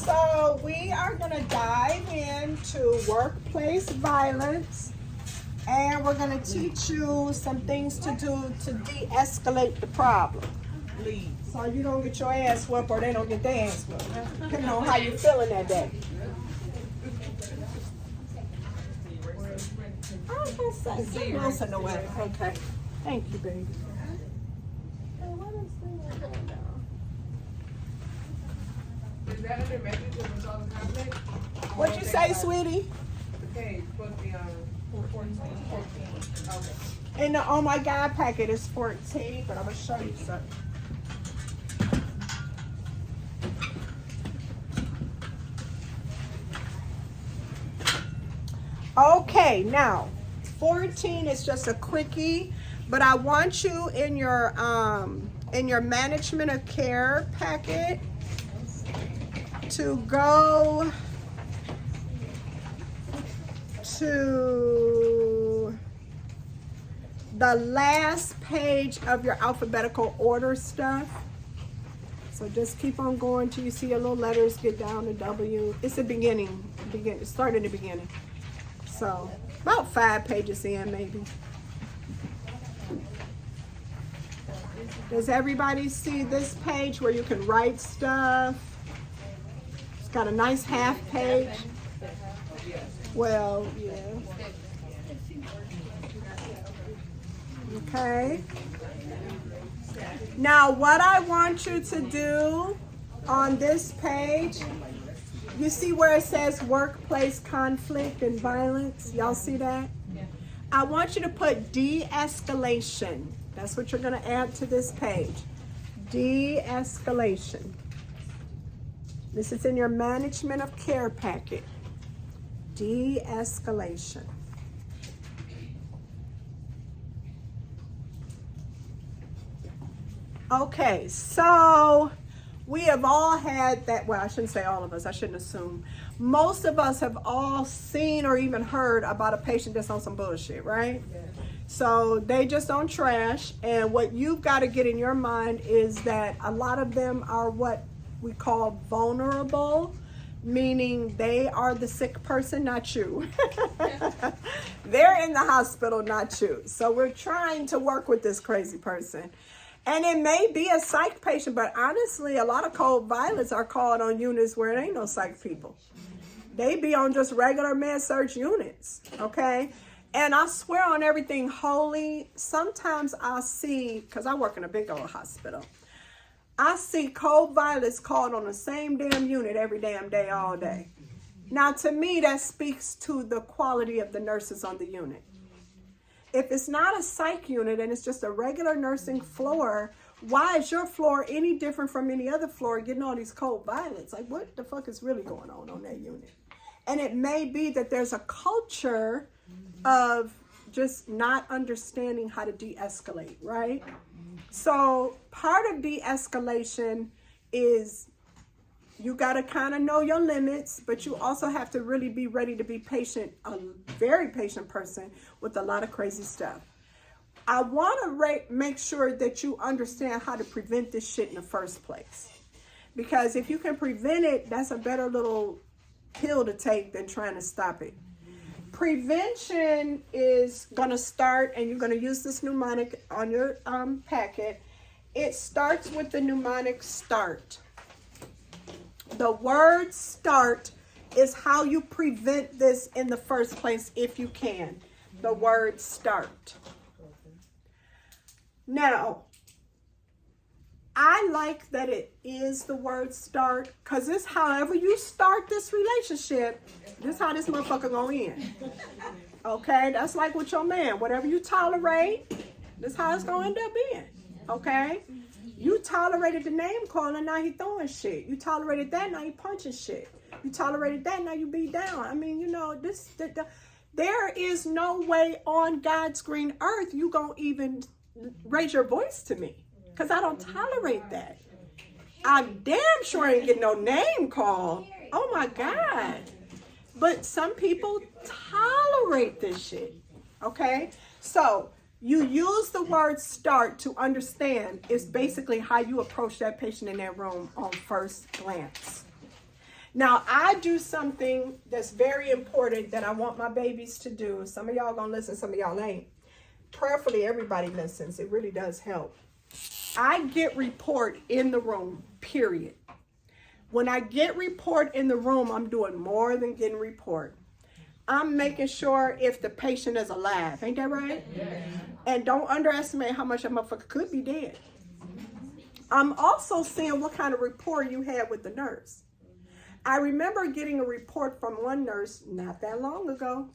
So we are going to dive into workplace violence, and we're going to teach you some things to do to de-escalate the problem. So you don't get your ass whooped or they don't get their ass whooped, depending on how you're feeling that day. Okay. Thank you, baby. Is that under message of what's all the conflict? What'd you say, sweetie? The page supposed to be on 14. Okay. And the Oh My God packet is 14, but I'm going to show you something. Okay, now 14 is just a quickie, but I want you in your management of care packet to go to the last page of your alphabetical order stuff. So just keep on going till you see your little letters get down to W. It's the beginning. Start in the beginning. So about 5 pages in, maybe. Does everybody see this page where you can write stuff? It's got a nice half page. Well, yeah. Okay. Now, what I want you to do on this page, you see where it says workplace conflict and violence? Y'all see that? I want you to put de-escalation. That's what you're going to add to this page. De-escalation. This is in your management of care packet. De-escalation. Okay, so we have all had that. Well, I shouldn't say all of us. I shouldn't assume. Most of us have all seen or even heard about a patient that's on some bullshit, right? Yeah. So they just on trash. And what you've got to get in your mind is that a lot of them are what we call vulnerable, meaning they are the sick person, not you. They're in the hospital, not you. So we're trying to work with this crazy person. And it may be a psych patient, but honestly, a lot of cold violence are called on units where there ain't no psych people. They be on just regular med-surg units, okay? And I swear on everything holy, sometimes I see, because I work in a big old hospital, I see cold violence called on the same damn unit every damn day, all day. Now, to me, that speaks to the quality of the nurses on the unit. If it's not a psych unit and it's just a regular nursing floor, why is your floor any different from any other floor getting all these cold violence? Like, what the fuck is really going on that unit? And it may be that there's a culture of just not understanding how to de-escalate, right? So part of de-escalation is you got to kind of know your limits, but you also have to really be ready to be patient, a very patient person with a lot of crazy stuff. I want to make sure that you understand how to prevent this shit in the first place. Because if you can prevent it, that's a better little pill to take than trying to stop it. Prevention is going to start, and you're going to use this mnemonic on your packet. It starts with the mnemonic START. The word START is how you prevent this in the first place if you can. The word START. Now, I like that it is the word START, because this, however you start this relationship, this how this motherfucker gonna end. Okay, that's like with your man. Whatever you tolerate, this how it's gonna end up being. Okay, you tolerated the name calling, now he throwing shit. You tolerated that, now he punching shit. You tolerated that, now you beat down. I mean, you know, there is no way on God's green earth you gonna even raise your voice to me. Because I don't tolerate that. I damn sure ain't getting no name call. Oh my God. But some people tolerate this shit. Okay? So you use the word START to understand it's basically how you approach that patient in that room on first glance. Now, I do something that's very important that I want my babies to do. Some of y'all gonna listen, some of y'all ain't. Prayerfully, everybody listens. It really does help. I get report in the room, period. When I get report in the room, I'm doing more than getting report. I'm making sure if the patient is alive. Ain't that right? Yeah. And don't underestimate how much a motherfucker could be dead. I'm also seeing what kind of rapport you had with the nurse. I remember getting a report from one nurse not that long ago,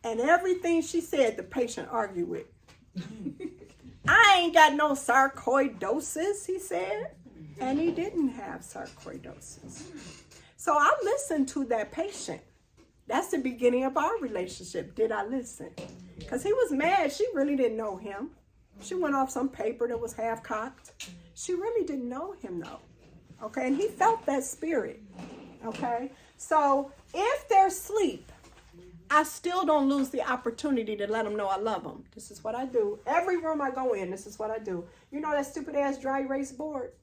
and everything she said, the patient argued with. I ain't got no sarcoidosis, he said, and he didn't have sarcoidosis. So I listened to that patient. That's the beginning of our relationship. Did I listen? Because he was mad. She really didn't know him. She went off some paper that was half cocked. She really didn't know him though. Okay, and he felt that spirit. Okay, so if they're asleep, I still don't lose the opportunity to let them know I love them. This is what I do. Every room I go in, this is what I do. You know that stupid ass dry erase board?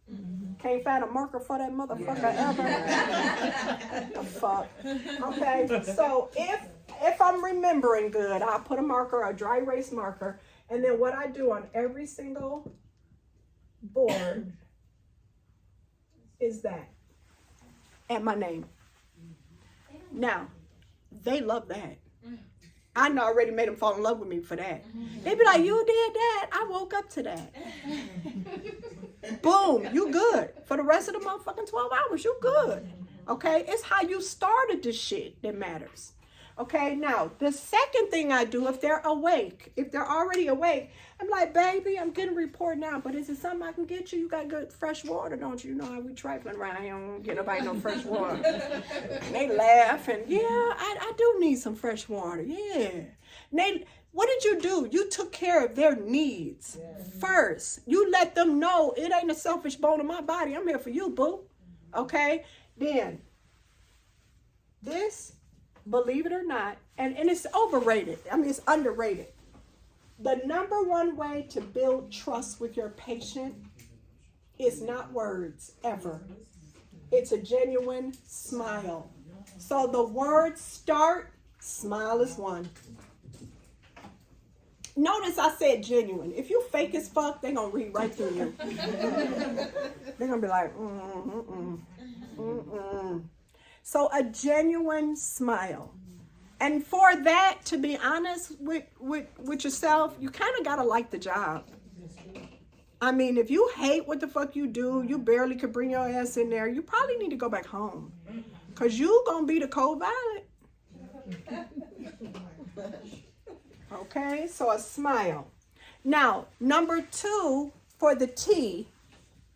Can't find a marker for that motherfucker ever. The fuck. Okay, so if I'm remembering good, I'll put a marker, a dry erase marker, and then what I do on every single board is that. And my name. Now, they love that. I know I already made them fall in love with me for that. They be like, you did that? I woke up to that. Boom, you good. For the rest of the motherfucking 12 hours, you good. Okay, it's how you started this shit that matters. Okay, now, the second thing I do, if they're awake, if they're already awake, I'm like, baby, I'm getting a report now, but is it something I can get you? You got good fresh water, don't you? You know how we trifling around here, I don't get nobody no fresh water. And they laugh, and yeah, I do need some fresh water, yeah. And what did you do? You took care of their needs first. You let them know it ain't a selfish bone in my body. I'm here for you, boo. Okay? Then, this, believe it or not, and it's overrated. I mean, it's underrated. The number one way to build trust with your patient is not words, ever. It's a genuine smile. So the words start, smile is one. Notice I said genuine. If you fake as fuck, they're going to read right through you. They're going to be like, So a genuine smile. And for that, to be honest with yourself, you kind of got to like the job. I mean, if you hate what the fuck you do, you barely could bring your ass in there, you probably need to go back home. Because you going to be the cold violet. Okay, so a smile. Now, number 2 for the T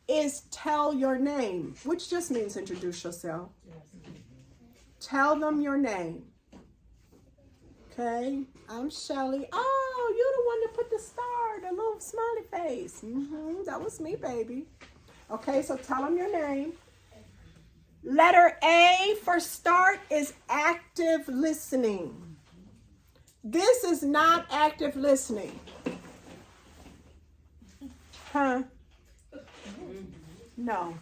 is tell your name, which just means introduce yourself. Tell them your name. Okay, I'm Shelly. Oh, you're the one that put the star, the little smiley face. That was me, baby. Okay, so tell them your name. Letter A for start is active listening. This is not active listening. Huh? No.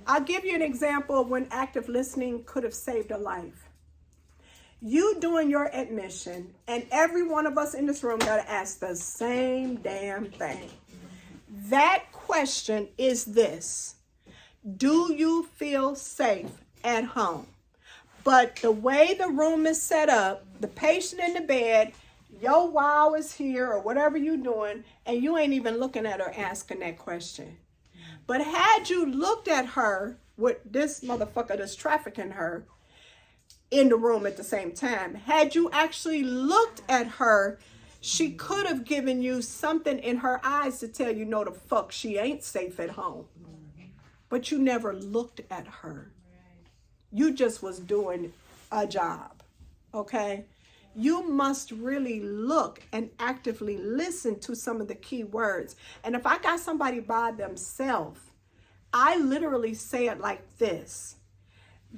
I'll give you an example of when active listening could have saved a life. You doing your admission, and every one of us in this room got to ask the same damn thing. That question is this: do you feel safe at home? But the way the room is set up, the patient in the bed, your wow is here or whatever you're doing, and you ain't even looking at her asking that question. But had you looked at her with this motherfucker that's trafficking her in the room at the same time, had you actually looked at her, she could have given you something in her eyes to tell you, no, the fuck, she ain't safe at home. But you never looked at her. You just was doing a job, okay? You must really look and actively listen to some of the key words. And if I got somebody by themselves, I literally say it like this: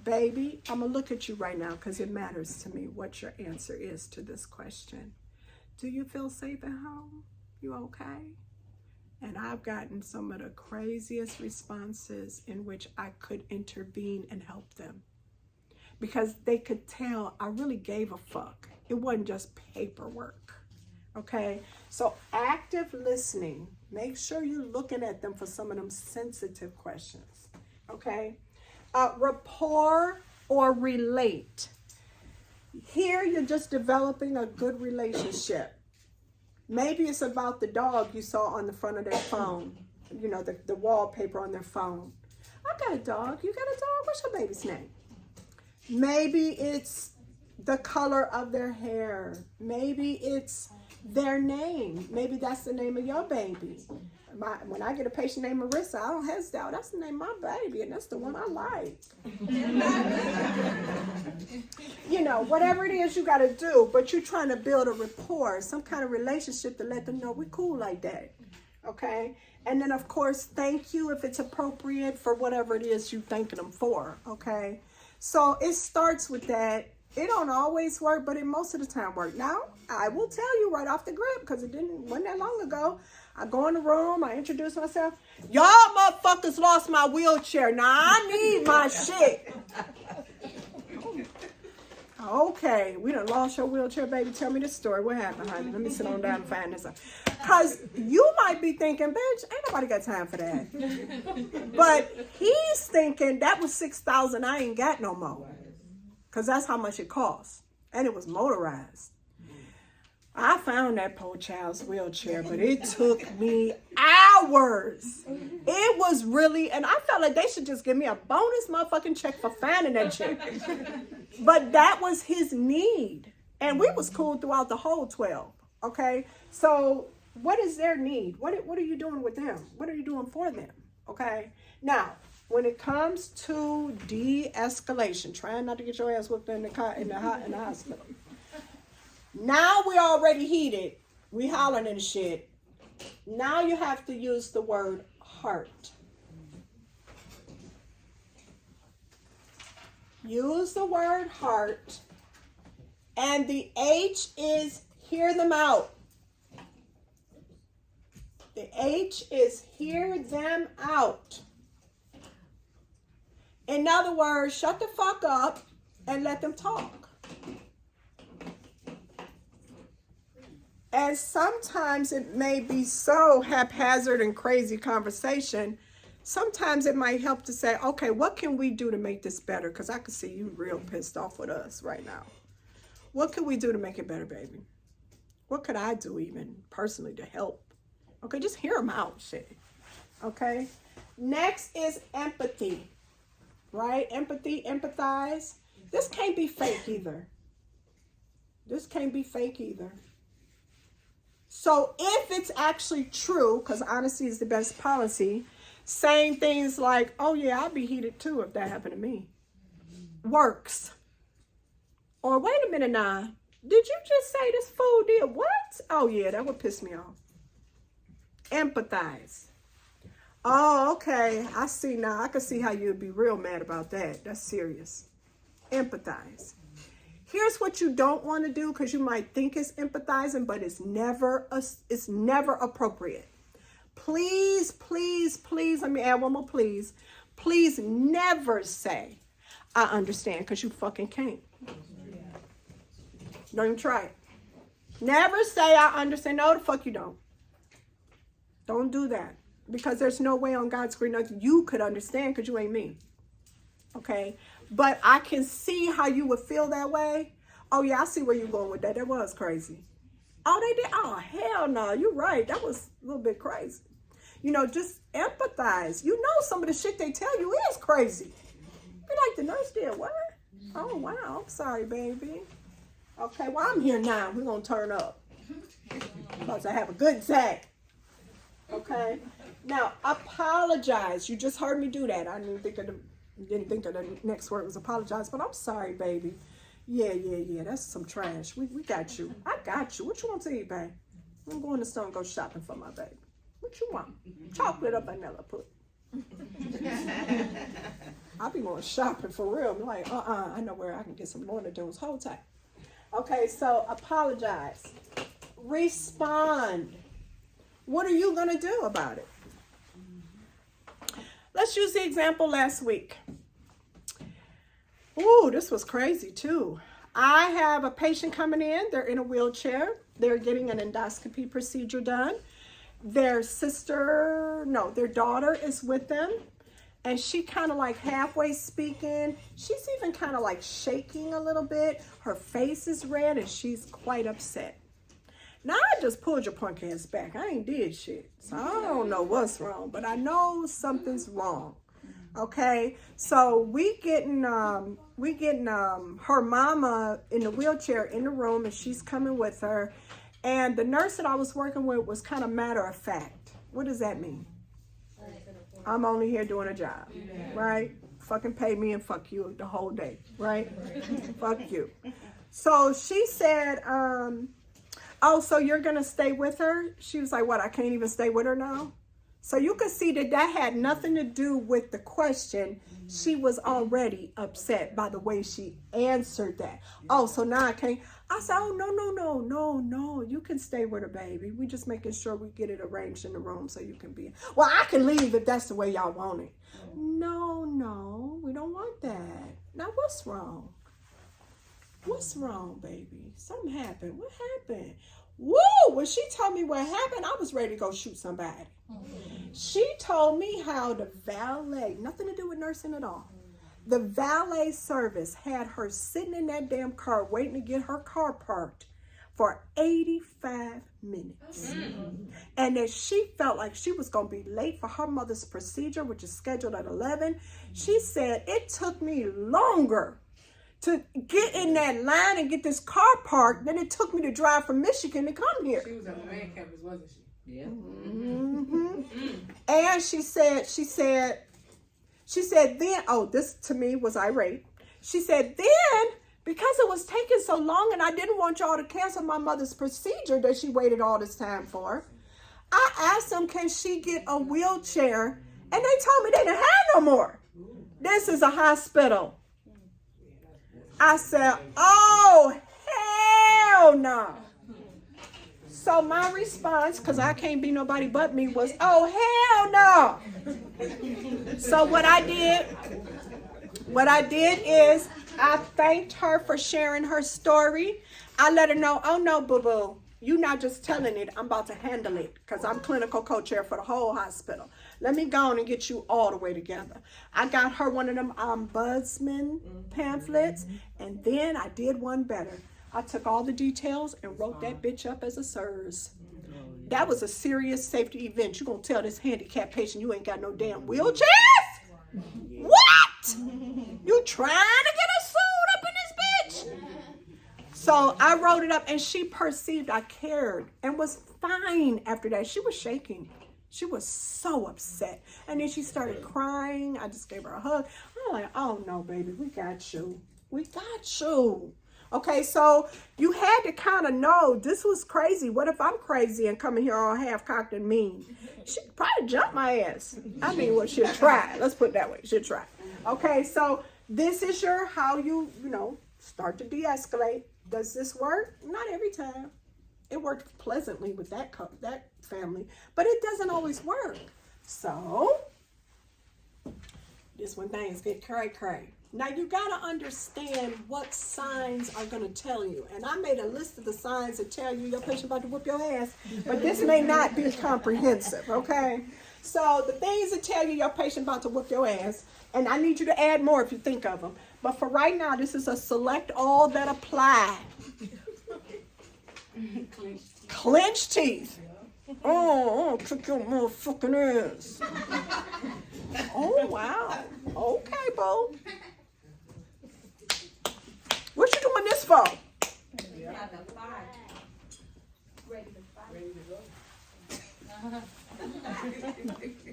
baby, I'm gonna look at you right now because it matters to me what your answer is to this question. Do you feel safe at home? You okay? And I've gotten some of the craziest responses in which I could intervene and help them. because they could tell I really gave a fuck. It wasn't just paperwork. Okay, so active listening. Make sure you're looking at them for some of them sensitive questions. Okay, rapport or relate. Here you're just developing a good relationship. Maybe it's about the dog you saw on the front of their phone. You know, the wallpaper on their phone. I got a dog. You got a dog? What's your baby's name? Maybe it's the color of their hair. Maybe it's their name. Maybe that's the name of your baby. When I get a patient named Marissa, I don't hesitate. That's the name of my baby, and that's the one I like. You know, whatever it is you got to do, but you're trying to build a rapport, some kind of relationship to let them know we're cool like that. Okay? And then, of course, thank you if it's appropriate for whatever it is you're thanking them for. Okay? So it starts with that. It don't always work, but it most of the time works. Now, I will tell you right off the grip, because wasn't that long ago. I go in the room, I introduce myself. Y'all motherfuckers lost my wheelchair. Now I need my shit. Okay, we done lost your wheelchair, baby. Tell me the story. What happened, honey? Let me sit on down and find this out. Because you might be thinking, bitch, ain't nobody got time for that. But he's thinking, that was $6,000. I ain't got no more. Because that's how much it costs. And it was motorized. I found that poor child's wheelchair, but it took me hours. It was really, and I felt like they should just give me a bonus motherfucking check for finding that chick. But that was his need. And we was cool throughout the whole 12, okay? So what is their need? What are you doing with them? What are you doing for them, okay? Now, when it comes to de-escalation, trying not to get your ass whooped in the hospital. Now we're already heated. We hollering and shit. Now you have to use the word heart. Use the word heart. And the H is hear them out. The H is hear them out. In other words, shut the fuck up and let them talk. And sometimes it may be so haphazard and crazy conversation. Sometimes it might help to say, okay, what can we do to make this better? Because I can see you real pissed off with us right now. What can we do to make it better, baby? What could I do even personally to help? Okay, just hear them out, shit. Okay? Next is empathy, right? Empathy, empathize. This can't be fake either. This can't be fake either. So if it's actually true, because honesty is the best policy, saying things like, oh yeah, I'd be heated too if that happened to me, works. Or wait a minute now, did you just say this fool did what? Oh yeah, that would piss me off. Empathize. Oh, okay, I see now. I can see how you'd be real mad about that. That's serious. Empathize. Here's what you don't want to do, because you might think it's empathizing, but it's never appropriate. Please, please, please, let me add one more please. Please never say, I understand, because you fucking can't. Don't even try it. Never say, I understand. No, the fuck you don't. Don't do that, because there's no way on God's green earth you could understand, because you ain't me. Okay? But I can see how you would feel that way. Oh, yeah, I see where you're going with that. That was crazy. Oh, they did? Oh, hell no. You're right. That was a little bit crazy. You know, just empathize. You know some of the shit they tell you is crazy. Be like, the nurse did what? Oh, wow. I'm sorry, baby. Okay, well, I'm here now. We're going to turn up. About to have a good day. Okay? Now, apologize. You just heard me do that. I didn't think of the next word was apologize, but I'm sorry, baby. Yeah, that's some trash. We got you. I got you. What you want to eat, babe? I'm going to the store and go shopping for my baby. What you want? Chocolate or vanilla pudding? I'll be going shopping for real. I'm like, I know where I can get some Lorna Doones. Hold tight. Okay, so apologize. Respond. What are you going to do about it? Let's use the example last week. Ooh, this was crazy too. I have a patient coming in. They're in a wheelchair. They're getting an endoscopy procedure done. Their daughter is with them. And she kind of like halfway speaking. She's even kind of like shaking a little bit. Her face is red and she's quite upset. Now I just pulled your punk ass back. I ain't did shit. So I don't know what's wrong, but I know something's wrong. Okay, so we getting her mama in the wheelchair in the room, and she's coming with her. And the nurse that I was working with was kind of matter of fact. What does that mean? I'm only here doing a job, right? Fucking pay me and fuck you the whole day, right? Fuck you. So she said, oh, so you're gonna stay with her? She was like, what, I can't even stay with her now? So you can see that that had nothing to do with the question. She was already upset by the way she answered that. Oh, so now I can't. I said, oh, no. You can stay with her, baby. We just making sure we get it arranged in the room so you can be. Well, I can leave if that's the way y'all want it. No, we don't want that. Now, what's wrong? What's wrong, baby? Something happened. What happened? Woo! When she told me what happened, I was ready to go shoot somebody. She told me how the valet, nothing to do with nursing at all. The valet service had her sitting in that damn car waiting to get her car parked for 85 minutes. And that she felt like she was going to be late for her mother's procedure, which is scheduled at 11. She said, it took me longer to get in that line and get this car parked than it took me to drive from Michigan to come here. She was on the main campus, wasn't she? Yeah. And she said, then, oh, this to me was irate. She said, then, because it was taking so long and I didn't want y'all to cancel my mother's procedure that she waited all this time for, I asked them, can she get a wheelchair? And they told me they didn't have no more. This is a hospital. I said, oh, hell no. So my response, because I can't be nobody but me, was, oh, hell no. So what I did is I thanked her for sharing her story. I let her know, oh no, boo-boo, you're not just telling it, I'm about to handle it because I'm clinical co-chair for the whole hospital. Let me go on and get you all the way together. I got her one of them ombudsman pamphlets, and then I did one better. I took all the details and wrote that bitch up as a SIRS. That was a serious safety event. You're going to tell this handicapped patient you ain't got no damn wheelchairs? What? You trying to get us sued up in this bitch? So I wrote it up, and she perceived I cared and was fine after that. She was shaking. She was so upset. And then she started crying. I just gave her a hug. I'm like, oh no, baby, we got you. We got you. Okay, so you had to kind of know this was crazy. What if I'm crazy and coming here all half-cocked and mean? She'd probably jump my ass. I mean, well, she'll try. Let's put it that way. She'll try. Okay, so this is how you start to de-escalate. Does this work? Not every time. It worked pleasantly with that family, but it doesn't always work. So this when things get cray-cray. Now you gotta understand what signs are gonna tell you. And I made a list of the signs that tell you your patient about to whoop your ass, but this may not be comprehensive, okay? So the things that tell you your patient about to whoop your ass, and I need you to add more if you think of them. But for right now, this is a select all that apply. Clenched teeth. Oh, kick your motherfucking ass. Oh, wow. Okay, boo. What you doing this for?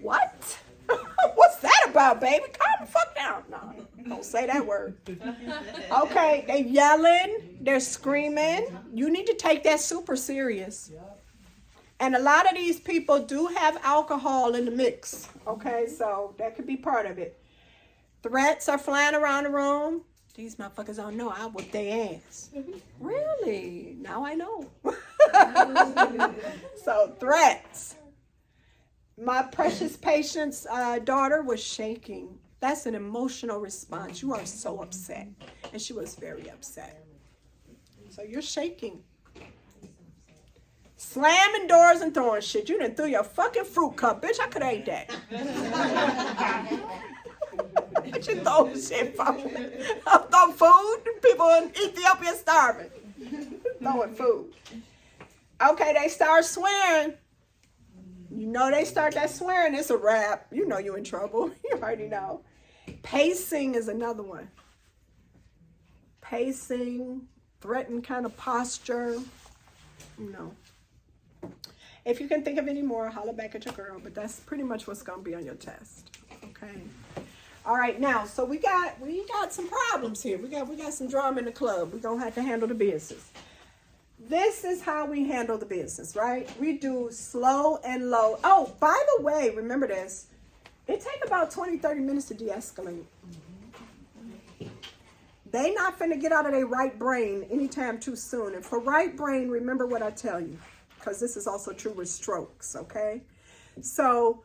What? What's that about, baby? Calm the fuck down. No, don't say that word. Okay, they yelling, they're screaming. You need to take that super serious. And a lot of these people do have alcohol in the mix. Okay, so that could be part of it. Threats are flying around the room. These motherfuckers don't know I whoop their ass. Really? Now I know. So threats. My precious patient's daughter was shaking. That's an emotional response. You are so upset. And she was very upset. So you're shaking. Slamming doors and throwing shit. You done threw your fucking fruit cup. Bitch, I could have ate that. Bitch, you throw shit from throw food. People in Ethiopia starving. Throwing food. Okay, they start swearing. You know they start that swearing, it's a wrap. You know you're in trouble. You already know. Pacing is another one. Pacing, threatened kind of posture. No. If you can think of any more, holler back at your girl, but that's pretty much what's going to be on your test. Okay. All right, now, so we got some problems here. We got some drama in the club. We're going to have to handle the business. This is how we handle the business, right? We do slow and low. Oh, by the way, remember this. It takes about 20, 30 minutes to de-escalate. They not finna get out of their right brain anytime too soon. And for right brain, remember what I tell you, because this is also true with strokes, okay? So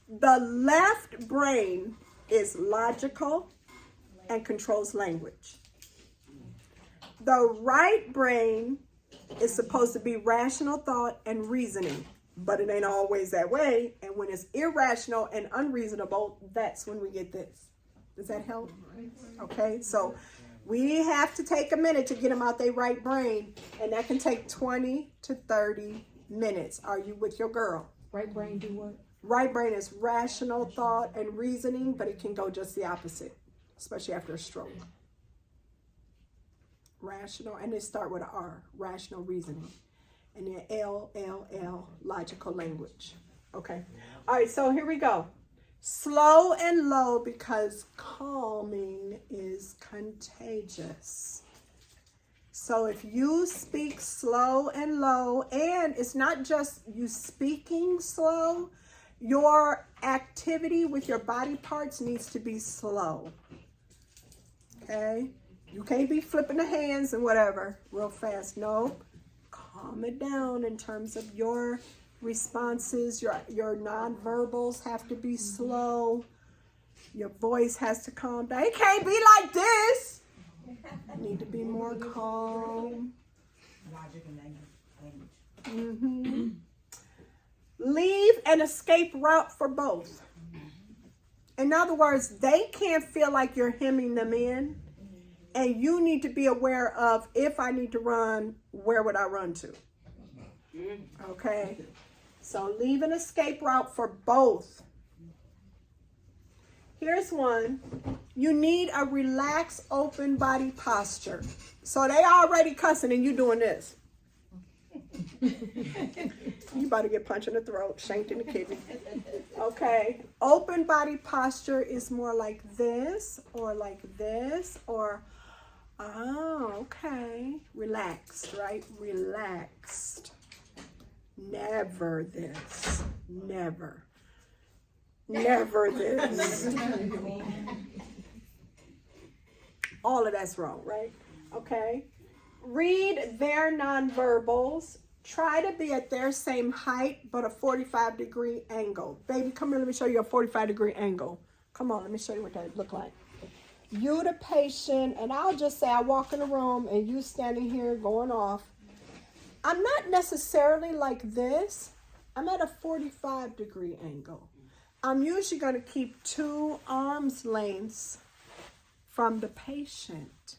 the left brain is logical and controls language. The right brain is supposed to be rational thought and reasoning, but it ain't always that way. And when it's irrational and unreasonable, that's when we get this. Does that help? Okay, so we have to take a minute to get them out their right brain, and that can take 20 to 30 minutes. Are you with your girl? Right brain do what? Right brain is rational thought and reasoning, but it can go just the opposite, especially after a stroke. Rational, and they start with an R, rational reasoning. And then L, logical language. Okay. All right, so here we go. Slow and low, because calming is contagious. So if you speak slow and low, and it's not just you speaking slow, your activity with your body parts needs to be slow. Okay? You can't be flipping the hands and whatever real fast. No, calm it down in terms of your responses. Your nonverbals have to be slow. Your voice has to calm down. It can't be like this. You need to be more calm. Logic and language. Mm-hmm. Leave an escape route for both. In other words, they can't feel like you're hemming them in. And you need to be aware of, if I need to run, where would I run to? Okay? So leave an escape route for both. Here's one. You need a relaxed, open body posture. So they already cussing and you doing this. You about to get punched in the throat, shanked in the kidney. Okay. Open body posture is more like this, or oh, okay. Relaxed, right? Relaxed. Never this. Never. Never this. All of that's wrong, right? Okay. Read their nonverbals. Try to be at their same height, but a 45-degree angle. Baby, come here, let me show you a 45-degree angle. Come on, let me show you what that look like. You the patient, and I'll just say I walk in the room and you standing here going off. I'm not necessarily like this. I'm at a 45-degree angle. I'm usually going to keep 2 arms lengths from the patient.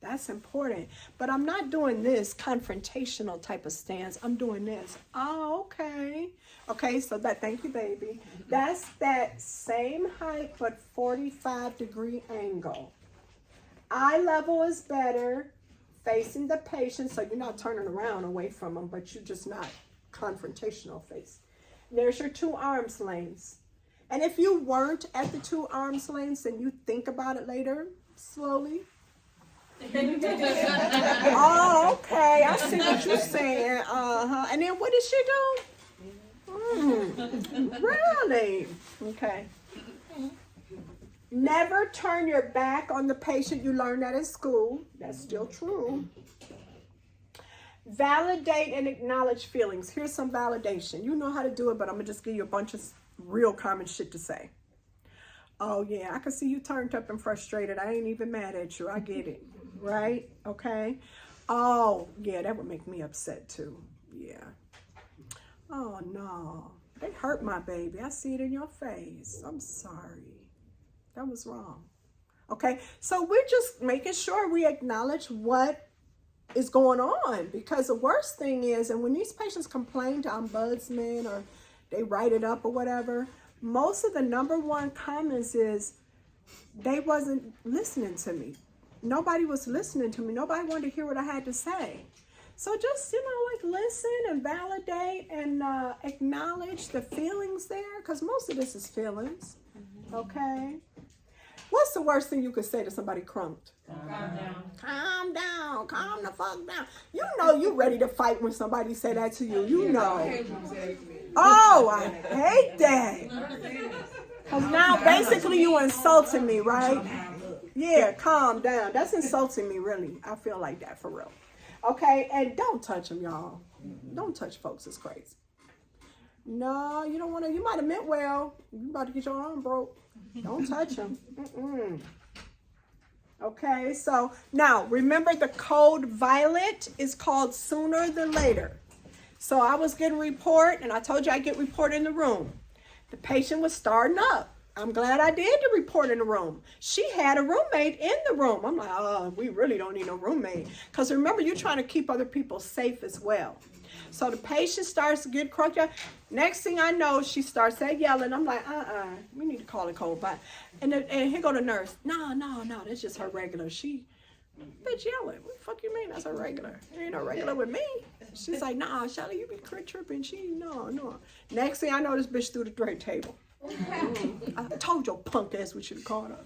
That's important. But I'm not doing this confrontational type of stance. I'm doing this. Oh, okay. Okay, so that, thank you, baby. That's that same height, but 45-degree angle. Eye level is better, facing the patient, so you're not turning around away from them, but you're just not confrontational face. There's your 2 arms lengths. And if you weren't at the 2 arms lengths and you think about it later, slowly. Oh, okay. I see what you're saying. Uh-huh. And then what did she do? Really? Okay. Never turn your back on the patient. You learned that in school. That's still true. Validate and acknowledge feelings. Here's some validation. You know how to do it, but I'm going to just give you a bunch of real common shit to say. Oh yeah, I can see you turned up and frustrated. I ain't even mad at you. I get it. Right? Okay. Oh yeah, that would make me upset too. Yeah. Oh no. They hurt my baby. I see it in your face. I'm sorry. That was wrong. Okay. So we're just making sure we acknowledge what is going on, because the worst thing is, and when these patients complain to ombudsman or they write it up or whatever, most of the number one comments is they wasn't listening to me. Nobody was listening to me. Nobody wanted to hear what I had to say. So just, like listen and validate and acknowledge the feelings there, because most of this is feelings. Okay. What's the worst thing you could say to somebody crunked? Calm down. Calm down. Calm the fuck down. You know you ready to fight when somebody say that to you. You know. Oh, I hate that. Because now basically you insulting me, right? Yeah, calm down. That's insulting me, really. I feel like that for real. Okay, and don't touch them, y'all. Don't touch folks. It's crazy. No, you don't want to. You might have meant well. You about to get your arm broke. Don't touch them. Okay, so now remember the code violet is called sooner than later. So I was getting report, and I told you I get report in the room. The patient was starting up. I'm glad I did the report in the room. She had a roommate in the room. I'm like, oh, we really don't need no roommate. Because remember, you're trying to keep other people safe as well. So the patient starts to get crunk up. Next thing I know, she starts yelling. I'm like, we need to call it cold. But and here go the nurse. No, that's just her regular. She, bitch, yelling. What the fuck you mean that's her regular? It ain't no regular with me. She's like, nah, Shelly, you be tripping. No. Next thing I know, this bitch threw the tray table. I told your punk ass we should have called her.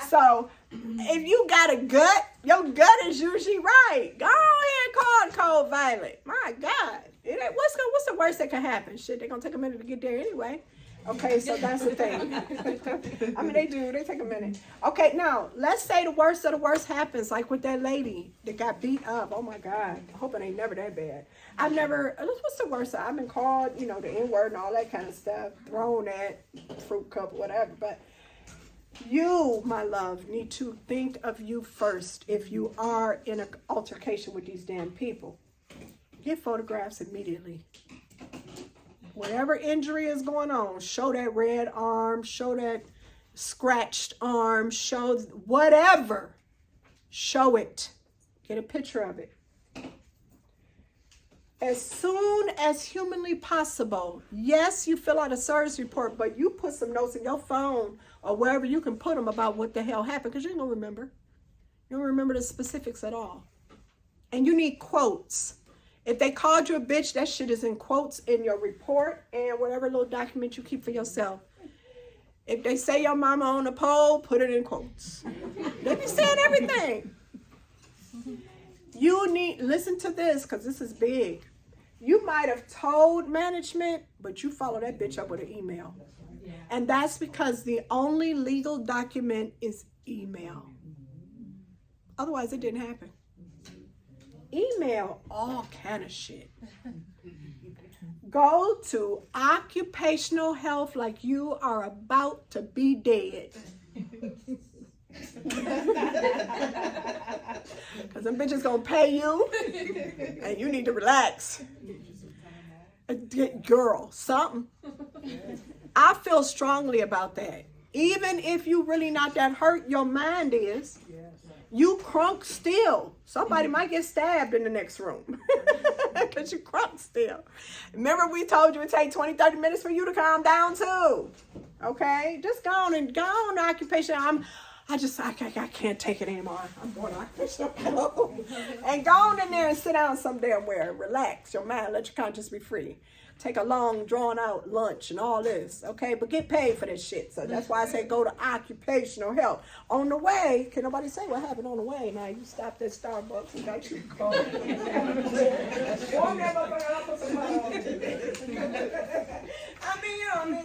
So if you got a gut, your gut is usually right. Go ahead and call cold violet. My God. What's the worst that can happen? Shit, they're gonna take a minute to get there anyway. Okay, so that's the thing. I mean, they take a minute. Okay, now, let's say the worst of the worst happens, like with that lady that got beat up. Oh my God, I hope it ain't never that bad. What's the worst? I've been called, the N-word and all that kind of stuff, thrown at fruit cup, whatever. But you, my love, need to think of you first if you are in an altercation with these damn people. Get photographs immediately. Whatever injury is going on, show that red arm, show that scratched arm, show whatever. Show it. Get a picture of it. As soon as humanly possible. Yes, you fill out a service report, but you put some notes in your phone or wherever you can put them about what the hell happened, because you don't remember. You don't remember the specifics at all. And you need quotes. If they called you a bitch, that shit is in quotes in your report and whatever little document you keep for yourself. If they say your mama on the pole, put it in quotes. They be saying everything. Listen to this, because this is big. You might have told management, but you follow that bitch up with an email. And that's because the only legal document is email. Otherwise, it didn't happen. Email all kind of shit. Go to occupational health like you are about to be dead. Because them bitches gonna pay you and you need to relax. Girl, something. I feel strongly about that. Even if you really not that hurt, your mind is. You crunk still. Somebody might get stabbed in the next room. Because you crunk still. Remember we told you it take 20, 30 minutes for you to calm down too. Okay? Just go on occupation. I can't take it anymore. I'm going to occupational health. And go on in there and sit down some damn where. Relax your mind. Let your conscience be free. Take a long, drawn-out lunch and all this, okay? But get paid for this shit. So that's why I say go to occupational health. On the way, can nobody say what happened on the way? Now, you stopped at Starbucks and got your car.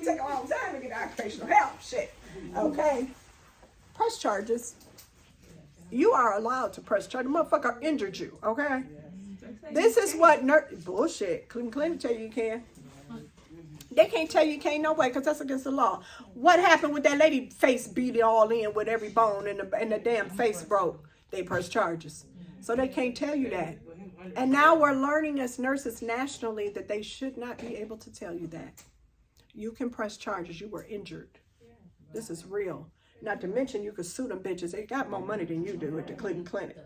Take a long time to get occupational health shit, okay? Press charges. You are allowed to press charges. The motherfucker injured you, okay? This is what bullshit. Cleveland Clinic tell you can. They can't tell you can't no way because that's against the law. What happened with that lady face beat it all in with every bone and the damn face broke? They press charges. So they can't tell you that. And now we're learning as nurses nationally that they should not be able to tell you that. You can press charges. You were injured. This is real. Not to mention you could sue them bitches. They got more money than you do at the Cleveland Clinic.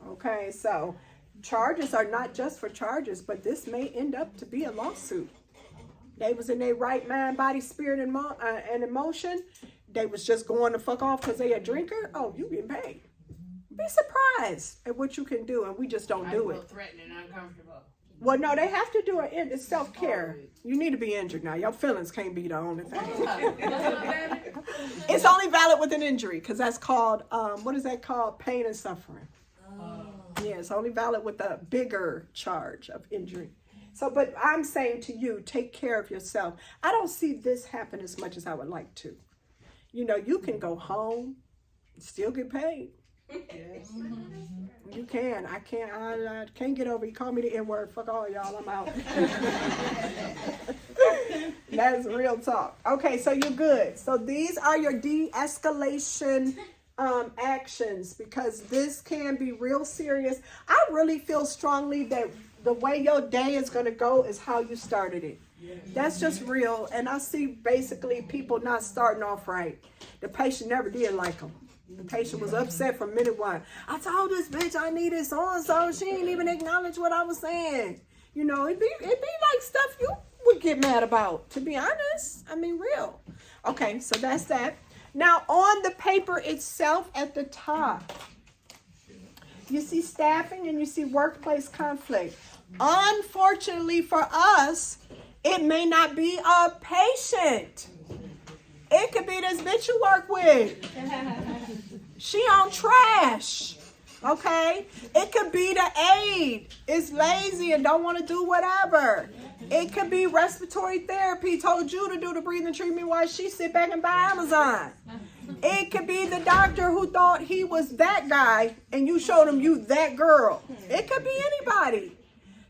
Okay, so charges are not just for charges, but this may end up to be a lawsuit. They was in their right mind, body, spirit, and emotion. They was just going the fuck off because they a drinker. Oh, you getting paid. Be surprised at what you can do, and we just don't do it. Threatening, uncomfortable. Well, no, they have to do it. It's self-care. You need to be injured now. Your feelings can't be the only thing. It's only valid with an injury because that's called, what is that called? Pain and suffering. Yeah, it's only valid with a bigger charge of injury. So, but I'm saying to you, take care of yourself. I don't see this happen as much as I would like to. You know, you can go home, still get paid. Yes. You can. I can't get over. You call me the N-word. Fuck all y'all. I'm out. That's real talk. Okay, so you're good. So these are your de-escalation actions because this can be real serious. I really feel strongly that the way your day is going to go is how you started it. That's just real. And I see basically people not starting off right. The patient never did like them. The patient was upset from minute one. I told this bitch I needed so-and-so. She didn't even acknowledge what I was saying. You know, it'd be like stuff you would get mad about, to be honest. I mean, real. Okay, so that's that. Now, on the paper itself at the top, you see staffing and you see workplace conflict. Unfortunately for us, it may not be a patient. It could be this bitch you work with. She on trash. Okay? It could be the aide is lazy and don't want to do whatever. It could be respiratory therapy told you to do the breathing treatment while she sit back and buy Amazon. It could be the doctor who thought he was that guy and you showed him you that girl. It could be anybody.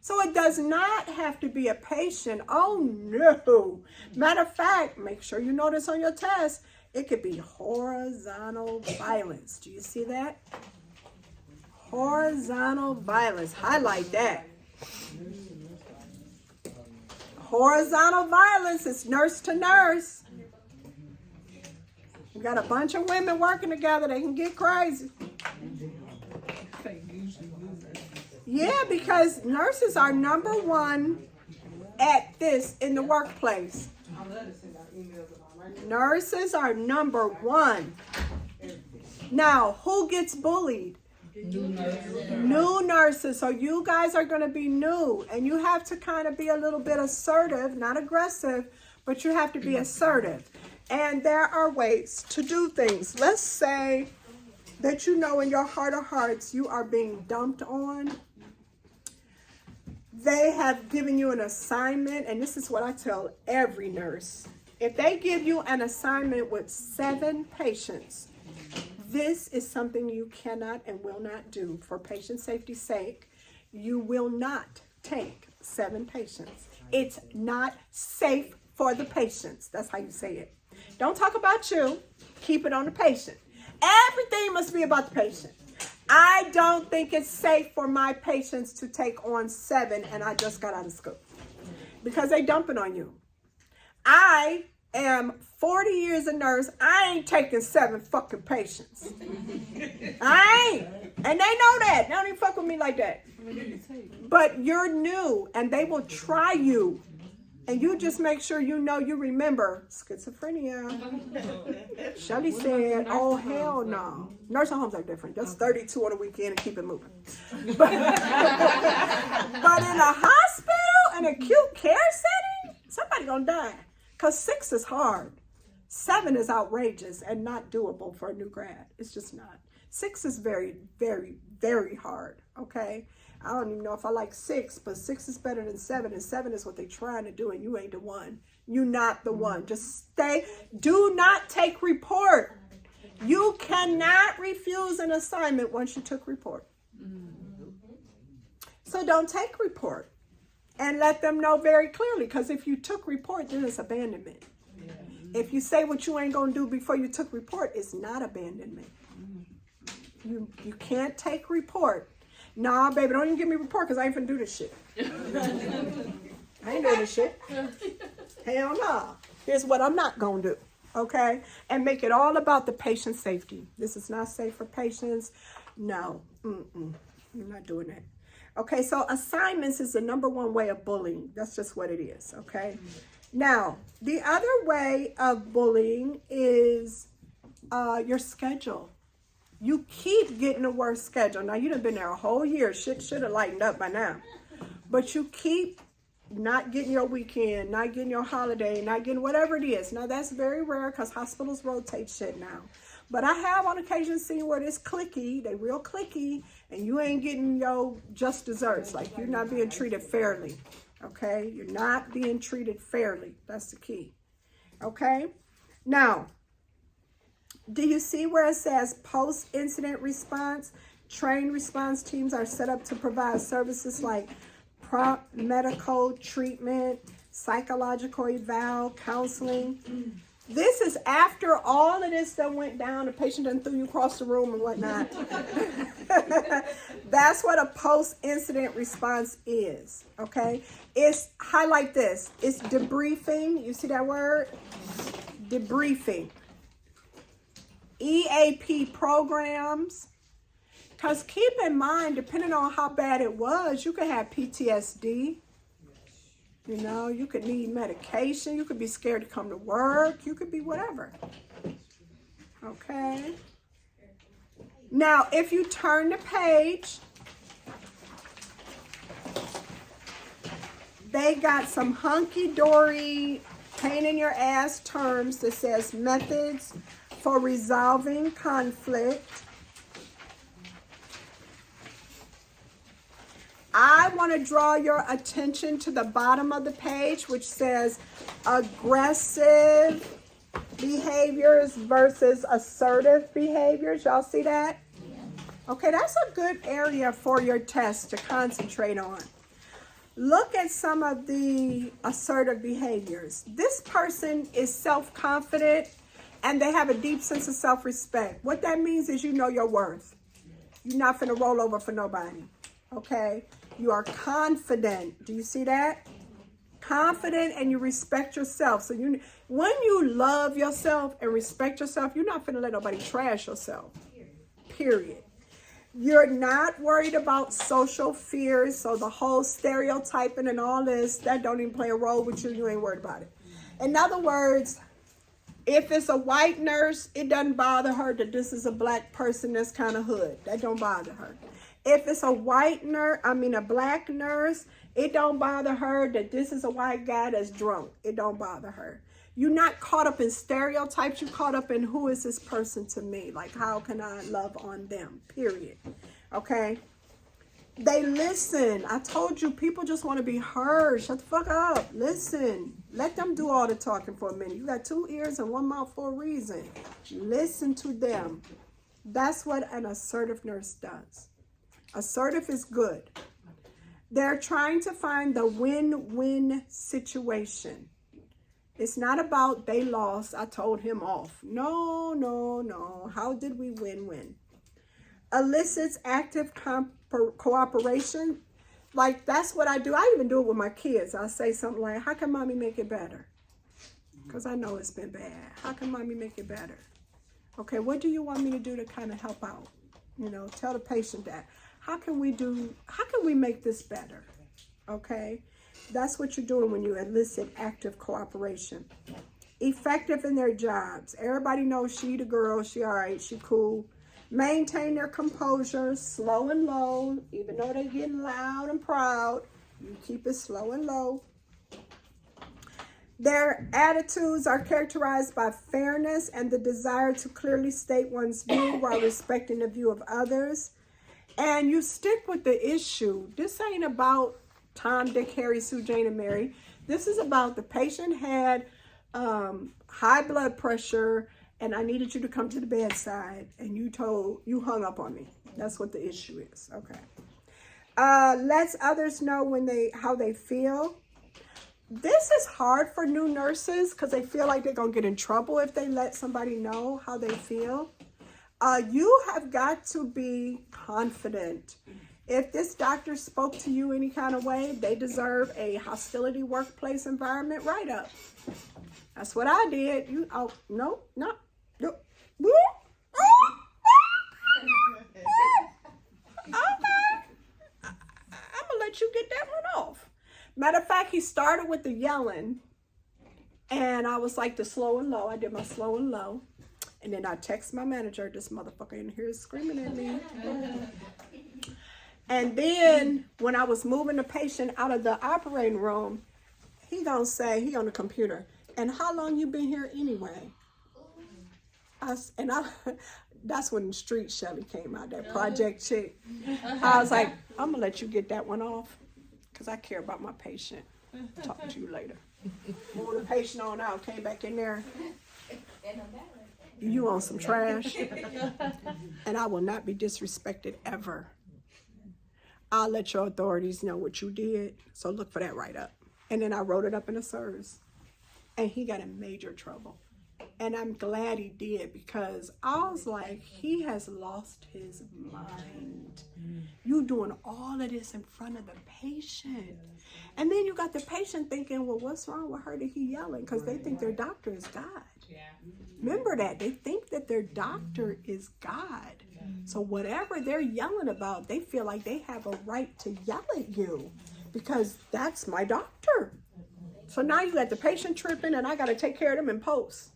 So it does not have to be a patient. Oh no. Matter of fact, make sure you notice on your test, it could be horizontal violence. Do you see that? Horizontal violence. Highlight that. Horizontal violence is nurse to nurse. We got a bunch of women working together. They can get crazy. Yeah, because nurses are number one at this in the workplace. Nurses are number one. Now, who gets bullied? New nurses. So you guys are going to be new, and you have to kind of be a little bit assertive, not aggressive, but you have to be assertive. And there are ways to do things. Let's say that you know in your heart of hearts you are being dumped on. They have given you an assignment, and this is what I tell every nurse. If they give you an assignment with 7 patients, this is something you cannot and will not do. For patient safety's sake, you will not take 7 patients. It's not safe for the patients. That's how you say it. Don't talk about you. Keep it on the patient. Everything must be about the patient. I don't think it's safe for my patients to take on 7 and I just got out of school because they dumping on you. I am 40 years a nurse. I ain't taking 7 fucking patients. I ain't. And they know that. They don't even fuck with me like that. But you're new and they will try you. And you just make sure you know you remember schizophrenia. Shelly said, oh, hell no. Nursing homes are different. That's 32 on the weekend and keep it moving. But in a hospital, an acute care setting, somebody gonna die. Because 6 is hard. 7 is outrageous and not doable for a new grad. It's just not. 6 is very, very, very hard, okay? I don't even know if I like 6, but 6 is better than 7, and 7 is what they're trying to do, and you ain't the one. You're not the one. Just stay. Do not take report. You cannot refuse an assignment once you took report. So don't take report. And let them know very clearly, because if you took report, then it's abandonment. If you say what you ain't gonna do before you took report, it's not abandonment. You can't take report. Nah, baby, don't even give me report because I ain't finna do this shit. I ain't doing this shit. Hell no. Here's what I'm not gonna do. Okay? And make it all about the patient's safety. This is not safe for patients. No. I'm not doing that. Okay, so assignments is the #1 way of bullying. That's just what it is. Okay? Now, the other way of bullying is your schedule. You keep getting a worse schedule. Now, you done been there a whole year. Shit should have lightened up by now. But you keep not getting your weekend, not getting your holiday, not getting whatever it is. Now, that's very rare because hospitals rotate shit now. But I have on occasion seen where it's clicky, they real clicky, and you ain't getting your just desserts. Like, you're not being treated fairly. Okay? You're not being treated fairly. That's the key. Okay? Now, do you see where it says post-incident response? Trained response teams are set up to provide services like prompt medical treatment, psychological eval, counseling. This is after all of this that went down. The patient done threw you across the room and whatnot. That's what a post-incident response is, okay? It's, highlight this, it's debriefing. You see that word? Debriefing. EAP programs. Because keep in mind, depending on how bad it was, you could have PTSD. You know, you could need medication. You could be scared to come to work. You could be whatever. Okay. Now, if you turn the page, they got some hunky-dory, pain-in-your-ass terms that says methods for resolving conflict. I want to draw your attention to the bottom of the page, which says aggressive behaviors versus assertive behaviors. Y'all see that? Okay, that's a good area for your test to concentrate on. Look at some of the assertive behaviors. This person is self-confident and they have a deep sense of self-respect. What that means is you know your worth. You're not finna roll over for nobody. Okay? You are confident. Do you see that? Confident, and you respect yourself. So when you love yourself and respect yourself, you're not finna let nobody trash yourself. Period. You're not worried about social fears. So the whole stereotyping and all this, that don't even play a role with you. You ain't worried about it. In other words, if it's a white nurse, it doesn't bother her that this is a black person that's kind of hood. That don't bother her. If it's a a black nurse, it don't bother her that this is a white guy that's drunk. It don't bother her. You're not caught up in stereotypes. You're caught up in who is this person to me? Like, how can I love on them? Period. Okay? They listen. I told you, people just want to be heard. Shut the fuck up. Listen. Let them do all the talking for a minute. You got 2 ears and 1 mouth for a reason. Listen to them. That's what an assertive nurse does. Assertive is good. They're trying to find the win-win situation. It's not about they lost, I told him off. No. How did we win-win? Elicits active cooperation. Like, that's what I do. I even do it with my kids. I say something like, how can mommy make it better? Because I know it's been bad. How can mommy make it better? Okay, what do you want me to do to kind of help out? You know, tell the patient that. How can we make this better? Okay? That's what you're doing when you elicit active cooperation. Effective in their jobs. Everybody knows she the girl, she all right, she cool. Maintain their composure, slow and low. Even though they're getting loud and proud, you keep it slow and low. Their attitudes are characterized by fairness and the desire to clearly state one's view while respecting the view of others. And you stick with the issue. This ain't about Tom, Dick, Harry, Sue, Jane, and Mary. This is about the patient had high blood pressure and I needed you to come to the bedside and you hung up on me. That's what the issue is. Okay. Lets others know how they feel. This is hard for new nurses because they feel like they're going to get in trouble if they let somebody know how they feel. You have got to be confident. If this doctor spoke to you any kind of way, they deserve a hostility workplace environment write-up. That's what I did. No. I'm gonna let you get that one off. Matter of fact, he started with the yelling, and I was like the slow and low. I did my slow and low, and then I text my manager, this motherfucker in here is screaming at me. And then when I was moving the patient out of the operating room, he gonna say, he on the computer, and how long you been here anyway? That's when Street Shelly came out, that project chick. I was like, I'm gonna let you get that one off because I care about my patient. Talk to you later. Moved the patient on out, came back in there. You on some trash. And I will not be disrespected ever. I'll let your authorities know what you did. So look for that write-up. And then I wrote it up in a service. And he got in major trouble. And I'm glad he did because I was like, he has lost his mind. You doing all of this in front of the patient. And then you got the patient thinking, well, what's wrong with her that he yelling? Because they think their doctor is God. Remember that. They think that their doctor is God. So whatever they're yelling about, they feel like they have a right to yell at you because that's my doctor. So now you got the patient tripping and I got to take care of them in post.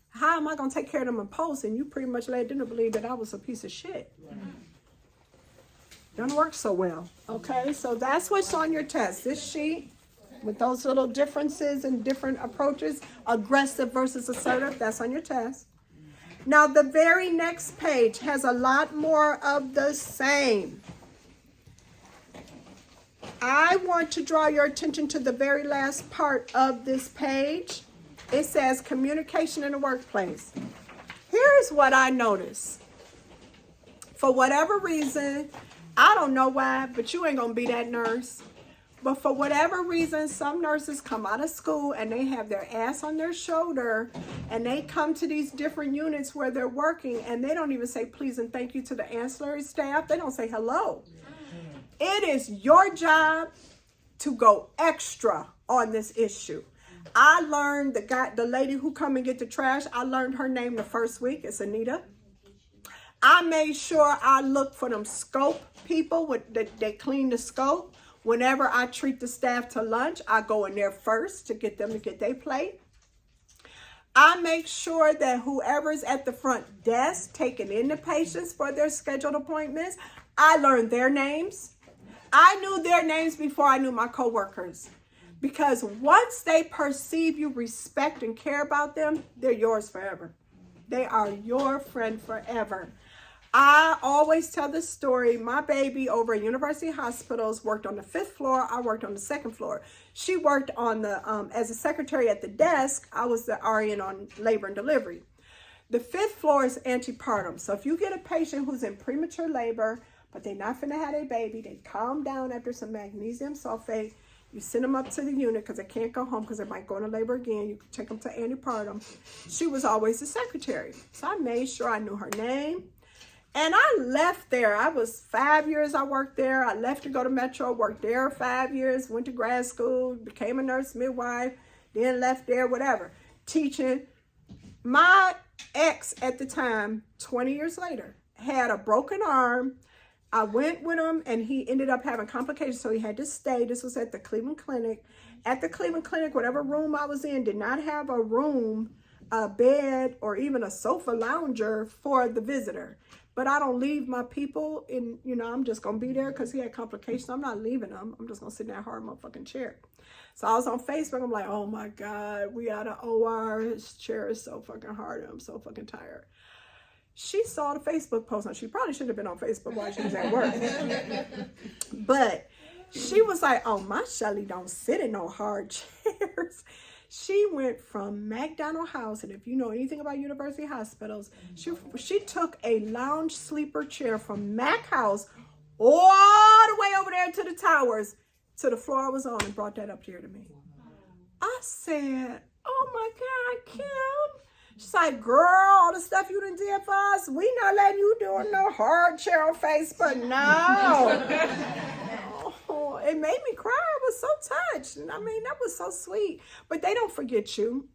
How am I going to take care of them in post? And you pretty much led them to believe that I was a piece of shit. Doesn't work so well. Okay, so that's what's on your test. This sheet with those little differences and different approaches, aggressive versus assertive, that's on your test. Now the very next page has a lot more of the same. I want to draw your attention to the very last part of this page. It says communication in the workplace. Here's what I noticed. For whatever reason, I don't know why, but you ain't gonna be that nurse. But for whatever reason, some nurses come out of school and they have their ass on their shoulder and they come to these different units where they're working and they don't even say please and thank you to the ancillary staff. They don't say hello. It is your job to go extra on this issue. I learned the lady who come and get the trash, I learned her name the first week. It's Anita. I made sure I look for them scope people they clean the scope. Whenever I treat the staff to lunch, I go in there first to get them to get their plate. I make sure that whoever's at the front desk taking in the patients for their scheduled appointments, I learned their names. I knew their names before I knew my coworkers. Because once they perceive you respect and care about them, they're yours forever. They are your friend forever. I always tell this story. My baby over at University Hospitals worked on the 5th floor. I worked on the 2nd floor. She worked on the as a secretary at the desk. I was the RN on labor and delivery. The 5th floor is antepartum. So if you get a patient who's in premature labor, but they're not finna have a baby, they calm down after some magnesium sulfate, you send them up to the unit because they can't go home because they might go into labor again. You can take them to antepartum. She was always the secretary. So I made sure I knew her name. And I left there. I was 5 years I worked there. I left to go to Metro, worked there 5 years, went to grad school, became a nurse midwife, then left there, whatever, teaching. My ex at the time, 20 years later, had a broken arm. I went with him and he ended up having complications, so he had to stay. This was at the Cleveland Clinic. At the Cleveland Clinic, whatever room I was in did not have a room, a bed, or even a sofa lounger for the visitor. But I don't leave my people in, I'm just going to be there because he had complications. I'm not leaving them. I'm just going to sit in that hard motherfucking chair. So I was on Facebook. I'm like, oh my God, we out of OR. His chair is so fucking hard. I'm so fucking tired. She saw the Facebook post. Now, she probably should have been on Facebook while she was at work. But she was like, oh, my Shelly don't sit in no hard chairs. She went from McDonald House, and if you know anything about university hospitals, she took a lounge sleeper chair from Mac House all the way over there to the towers, till the floor was on, and brought that up here to me. I said, oh my God, Kim. She's like, girl, all the stuff you done did for us, we not letting you do no hard chair on Facebook. No. Oh, it made me cry. I was so touched. I mean, that was so sweet. But they don't forget you.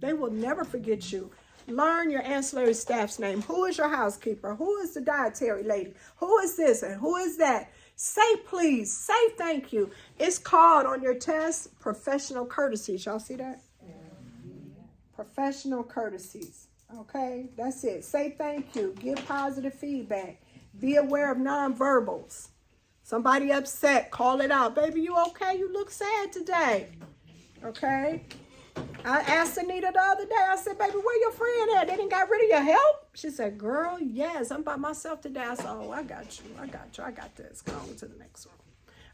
They will never forget you. Learn your ancillary staff's name. Who is your housekeeper? Who is the dietary lady? Who is this and who is that? Say please. Say thank you. It's called on your test professional courtesies. Y'all see that? Professional courtesies. Okay, that's it. Say thank you. Give positive feedback. Be aware of nonverbals. Somebody upset, call it out. Baby, you okay? You look sad today. Okay? I asked Anita the other day, I said, baby, where your friend at? They didn't got rid of your help? She said, girl, yes, I'm by myself today. I said, oh, I got you. I got this. Go on to the next one.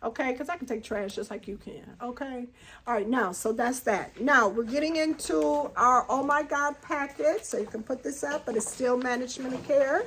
Okay, because I can take trash just like you can. Okay? All right, now, so that's that. Now, we're getting into our Oh My God packet. So you can put this up, but it's still management of care.